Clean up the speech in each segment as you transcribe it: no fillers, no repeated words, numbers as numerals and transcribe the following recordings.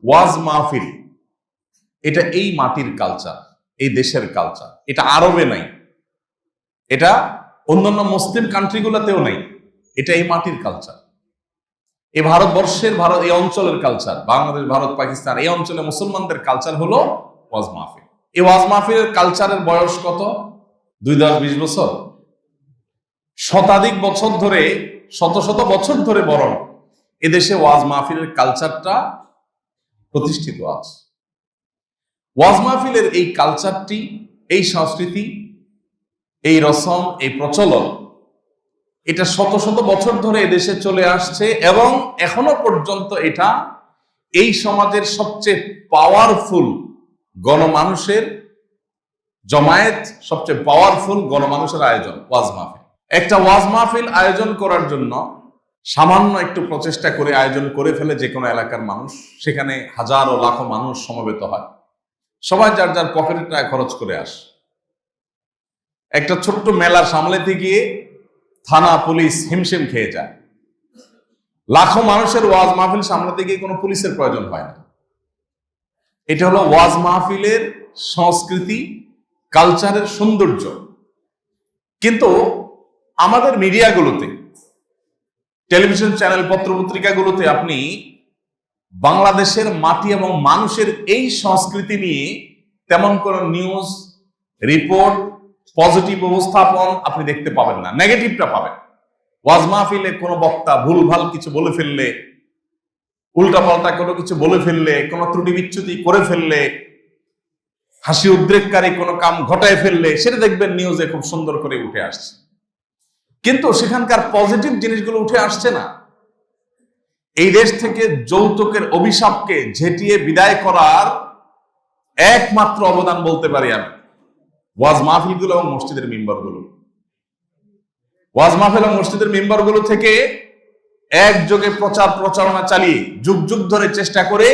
ওয়াজ মাহফিল এটা এই মাটির কালচার, এই দেশের কালচার। এটা আরবে নাই, এটা অন্যান্য মুসলিম কান্ট্রিগুলোতেও নাই, এটা এই মাটির কালচার, এই ভারতবর্ষের, এই অঞ্চলের কালচার। বাংলাদেশ, ভারত, পাকিস্তান এই অঞ্চলে মুসলমানদের কালচার হলো ওয়াজ মাহফিল। এই ওয়াজ মাহফিলের কালচারের বয়স কত? 20 বছর, শতাধিক বছর ধরে, শত শত বছর ধরে বরং এদেশে ওয়াজ মাহফিলের কালচারটা প্রতিষ্ঠিত আছে। ওয়াজ মাহফিলের এই কালচারটি, এই সংস্কৃতি, এই রসম, এই প্রচলন, এটা শত শত বছর ধরে এদেশে চলে আসছে এবং এখনো পর্যন্ত এটা এই সমাজের সবচেয়ে পাওয়ারফুল গণমানুষের জমায়েত, সবচেয়ে পাওয়ারফুল গণমানুষের আয়োজন ওয়াজ মাহফিল। একটা ওয়াজ মাহফিল আয়োজন করার জন্য সামান্য একটু প্রচেষ্টা করে আয়োজন করে ফেলে যে কোনো এলাকার মানুষ, সেখানে হাজারো লাখো মানুষ সমবেত হয়, সবাই যার যার পকেটের টাকা খরচ করে আসে। একটা ছোট্ট মেলা সামলাতে গিয়ে থানা পুলিশ হিমশিম খেয়ে যায়। লাখো মানুষের ওয়াজ মাহফিল সামলাতে গিয়ে কোনো পুলিশের প্রয়োজন হয় না। এটা হলো ওয়াজ মাহফিলের সংস্কৃতি, কালচারের সৌন্দর্য। কিন্তু আমাদের মিডিয়াগুলোতে, টেলিভিশন চ্যানেল, পত্রপত্রিকাগুলোতে আপনি বাংলাদেশের মাটি এবং মানুষের এই সংস্কৃতি নিয়ে তেমন কোনো নিউজ রিপোর্ট, পজিটিভ উপস্থাপন আপনি দেখতে পাবেন না, নেগেটিভটা পাবেন। ওয়াজ মাহফিলে কোনো বক্তা ভুলভাল কিছু বলে ফেললে, উল্টাপাল্টা কোনো কিছু বলে ফেললে, কোনো ত্রুটি বিচ্যুতি করে ফেললে, হাসি উদ্রেককারী কোনো কাম ঘটায় ফেললে, সেটা দেখবেন নিউজে খুব সুন্দর করে উঠে আসছে। কিন্তু সেখানকার পজিটিভ জিনিসগুলো উঠে আসছে না। এই দেশ থেকে যৌতুকের অভিশাপকে ঝেঁটিয়ে বিদায় করার একমাত্র অবদান বলতে পারি আমি ওয়াজ মাহফিলগুলো এবং মসজিদের মিম্বরগুলো। ওয়াজ মাহফিল এবং মসজিদের মিম্বরগুলো থেকে একযোগে প্রচার প্রচারণা চালিয়ে যুগ যুগ ধরে চেষ্টা করে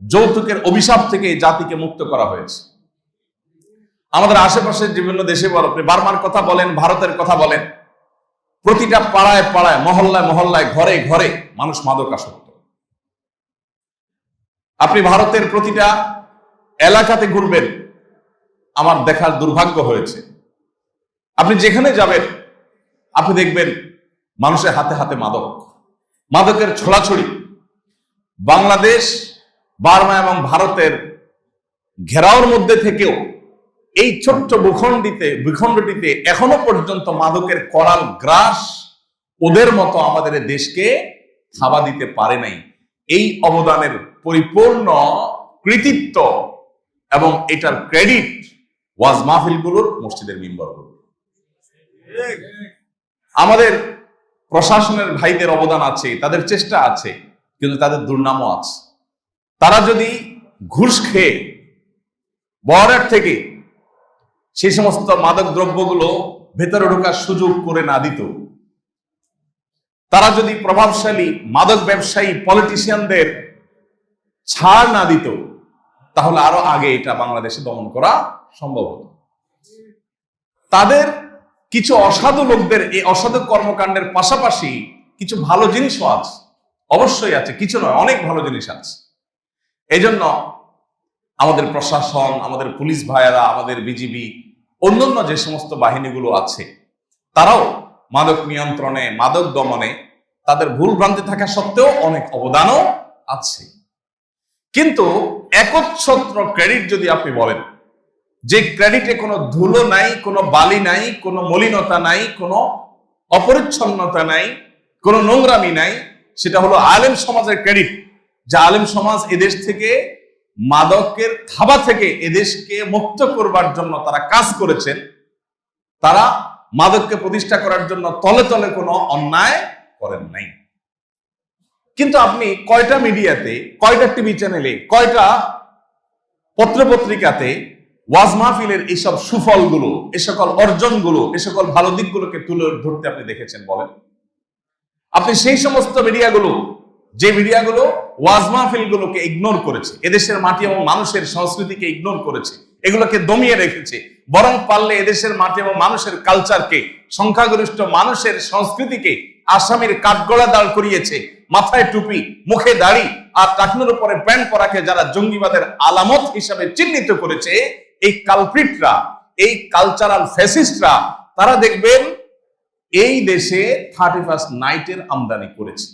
যৌতুকের অভিশাপ থেকে জাতিকে মুক্ত করা হয়েছে। আমাদের আশেপাশের বিভিন্ন দেশে বলেন, আপনি বার্মার কথা বলেন, ভারতের কথা বলেন, প্রতিটা পাড়ায় পাড়ায়, মহল্লায় মহল্লায়, ঘরে ঘরে মানুষ মাদকাসক্ত। আপনি ভারতের প্রতিটা এলাকাতে ঘুরবেন, আমার দেখার দুর্ভাগ্য হয়েছে, আপনি যেখানে যাবেন আপনি দেখবেন মানুষের হাতে হাতে মাদক, মাদকের ছোড়াছড়ি। বাংলাদেশ, বার্মা এবং ভারতের ঘেরাওর মধ্যে থেকেও এই ছোট্ট ভূখণ্ডটিতে এখনো পর্যন্ত মাদকের করাল গ্রাস ওদের মতো আমাদের দেশকে থাবা দিতে পারে নাই। এই অবদানের পরিপূর্ণ কৃতিত্ব এবং এটার ক্রেডিট ওয়াজ মাহফিলগুলোর, মসজিদের মিম্বরগুলোর। আমাদের প্রশাসনের ভাইদের অবদান আছে, তাদের চেষ্টা আছে, কিন্তু তাদের দুর্নামও আছে। তারা যদি ঘুষ খেয়ে বর্ডার থেকে সেই সমস্ত মাদক দ্রব্যগুলো ভেতরে ঢোকার সুযোগ করে না দিত, তারা যদি প্রভাবশালী মাদক ব্যবসায়ী পলিটিশিয়ানদের ছাড় না দিত, তাহলে আরো আগে এটা বাংলাদেশে দমন করা সম্ভব হতো। তাদের কিছু অসাধু লোকদের এই অসাধু কর্মকাণ্ডের পাশাপাশি কিছু ভালো জিনিসও আছে, অবশ্যই আছে, কিছু নয়, অনেক ভালো জিনিস আছে। এই জন্য আমাদের প্রশাসন, আমাদের পুলিশ ভাইয়েরা, আমাদের বিজিবি, অন্যান্য যে সমস্ত বাহিনীগুলো আছে, তারাও মাদক নিয়ন্ত্রণে, মাদক দমনে তাদের ভুল ভ্রান্তি থাকা সত্ত্বেও অনেক অবদানও আছে। কিন্তু একচ্ছত্র ক্রেডিট যদি আপনি বলেন, যে ক্রেডিটে কোনো ধুলো নাই, কোনো বালি নাই, কোনো মলিনতা নাই, কোনো অপরিচ্ছন্নতা নাই, কোনো নোংরামি নাই, সেটা হলো আলেম সমাজের ক্রেডিট। যে আলেম সমাজ এদেশ থেকে মাদকের থাবা থেকে এদেশকে মুক্ত করবার জন্য তারা কাজ করেছেন। তারা মাদককে প্রতিষ্ঠা করার জন্য তলে তলে কোনো অন্যায় করেন নাই। কিন্তু আপনি কয়টা মিডিয়াতে, কয়টা টিভি চ্যানেলে, কয়টা পত্রপত্রিকাতে ওয়াজ মাহফিলের এইসব সুফলগুলো, এ সকল অর্জনগুলো, এ সকল ভালো দিকগুলোকে তুলে ধরতে আপনি দেখেছেন বলেন? আপনি সেই সমস্ত মিডিয়াগুলো, যে মিডিয়াগুলো ওয়াজ মাহফিলগুলোকে ইগনোর করেছে, এদেশের মাটি এবং মানুষের সংস্কৃতিকে ইগনোর করেছে, এগুলোকে দমিয়ে রেখেছে, বরং পারলে এদেশের মাটি এবং মানুষের কালচারকে, সংখ্যাগরিষ্ঠ মানুষের সংস্কৃতিকে আসামির কাঠগড়া দাঁড় করিয়েছে। মাথায় টুপি, মুখে দাড়ি আর টাকনুর উপরে প্যান্ট পরাকে যারা জঙ্গিবাদের আলামত হিসাবে চিহ্নিত করেছে, এই কালপ্রিটরা, এই কালচারাল ফ্যাসিস্টরা, তারা দেখবেন এই দেশে 31st নাইটের আমদানি করেছে।